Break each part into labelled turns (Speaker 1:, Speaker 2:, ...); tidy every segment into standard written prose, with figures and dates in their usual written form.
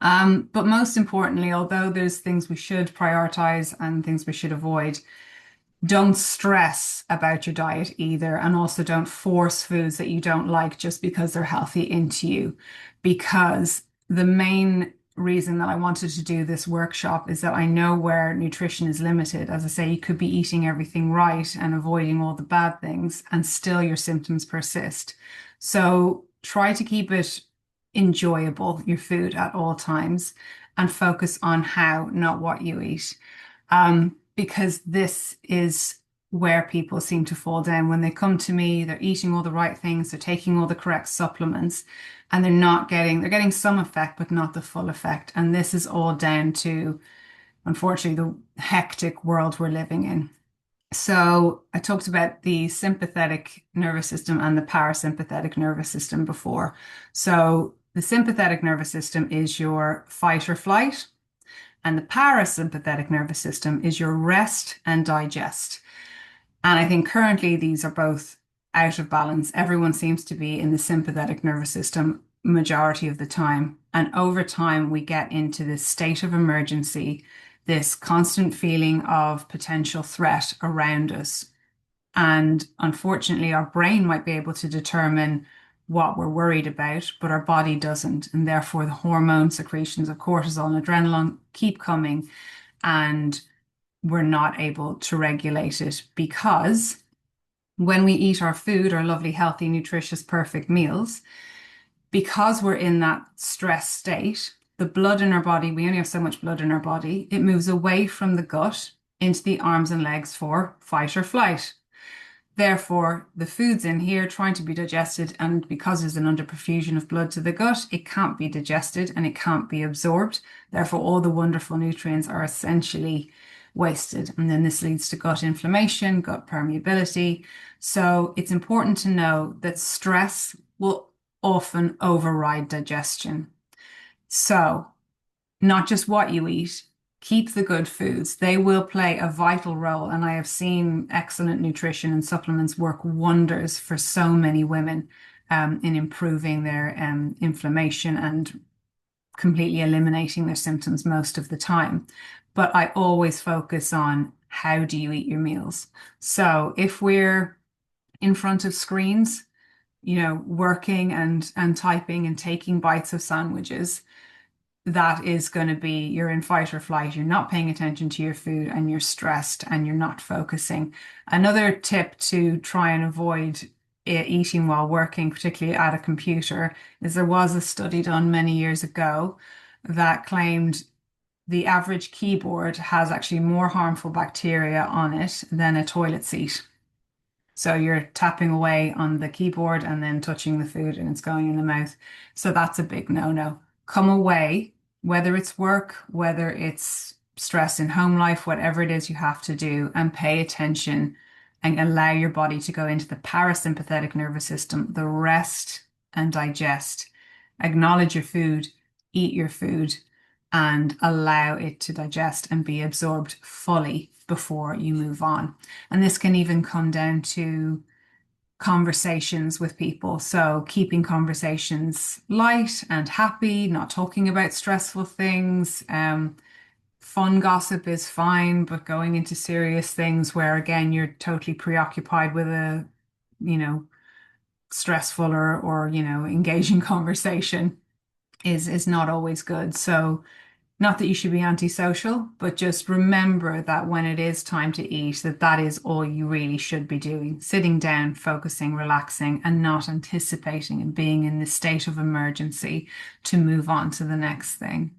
Speaker 1: But most importantly, although there's things we should prioritize and things we should avoid, don't stress about your diet either. And also don't force foods that you don't like just because they're healthy into you. Because the main reason that I wanted to do this workshop is that I know where nutrition is limited. As I say, you could be eating everything right and avoiding all the bad things, and still your symptoms persist. So try to keep it enjoyable, your food at all times, and focus on how, not what you eat. Because this is where people seem to fall down when they come to me. They're eating all the right things, they're taking all the correct supplements, and they're getting some effect, but not the full effect. And this is all down to, unfortunately, the hectic world we're living in. So I talked about the sympathetic nervous system and the parasympathetic nervous system before. So the sympathetic nervous system is your fight or flight, and the parasympathetic nervous system is your rest and digest. And I think currently these are both out of balance. Everyone seems to be in the sympathetic nervous system majority of the time. And over time, we get into this state of emergency, this constant feeling of potential threat around us. And unfortunately, our brain might be able to determine what we're worried about, but our body doesn't. And therefore, the hormone secretions of cortisol and adrenaline keep coming, and we're not able to regulate it because when we eat our food, our lovely, healthy, nutritious, perfect meals, because we're in that stress state, the blood in our body, we only have so much blood in our body, it moves away from the gut into the arms and legs for fight or flight. Therefore, the food's in here trying to be digested, and because there's an underperfusion of blood to the gut, it can't be digested and it can't be absorbed. Therefore, all the wonderful nutrients are essentially wasted. And then this leads to gut inflammation, gut permeability. So it's important to know that stress will often override digestion. So, not just what you eat, keep the good foods. They will play a vital role. And I have seen excellent nutrition and supplements work wonders for so many women in improving their inflammation and completely eliminating their symptoms most of the time. But I always focus on how do you eat your meals? So if we're in front of screens, working and typing and taking bites of sandwiches, that is going to be you're in fight or flight. You're not paying attention to your food and you're stressed and you're not focusing. Another tip to try and avoid eating while working, particularly at a computer, is there was a study done many years ago that claimed the average keyboard has actually more harmful bacteria on it than a toilet seat. So you're tapping away on the keyboard and then touching the food and it's going in the mouth. So that's a big no-no. Come away, whether it's work, whether it's stress in home life, whatever it is you have to do, and pay attention and allow your body to go into the parasympathetic nervous system, the rest and digest. Acknowledge your food, eat your food, and allow it to digest and be absorbed fully before you move on. And this can even come down to conversations with people. So keeping conversations light and happy, not talking about stressful things. Fun gossip is fine, but going into serious things where again you're totally preoccupied with a, you know, stressful or engaging conversation is not always good. So not that you should be antisocial, but just remember that when it is time to eat, that is all you really should be doing. Sitting down, focusing, relaxing, and not anticipating and being in this state of emergency to move on to the next thing.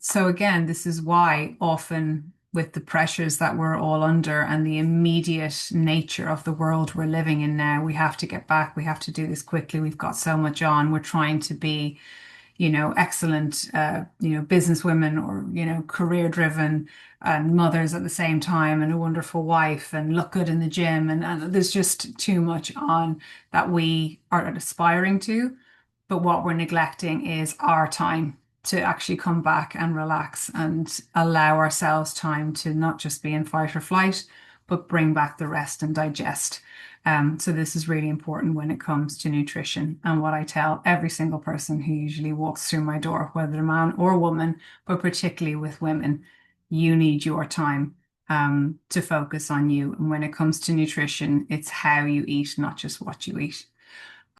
Speaker 1: So again, this is why often with the pressures that we're all under and the immediate nature of the world we're living in now, we have to get back. We have to do this quickly. We've got so much on. We're trying to be excellent, business women or, career driven and mothers at the same time and a wonderful wife and look good in the gym. And there's just too much on that we are aspiring to. But what we're neglecting is our time to actually come back and relax and allow ourselves time to not just be in fight or flight, but bring back the rest and digest. So this is really important when it comes to nutrition. And what I tell every single person who usually walks through my door, whether a man or woman, but particularly with women, you need your time to focus on you. And when it comes to nutrition, it's how you eat, not just what you eat.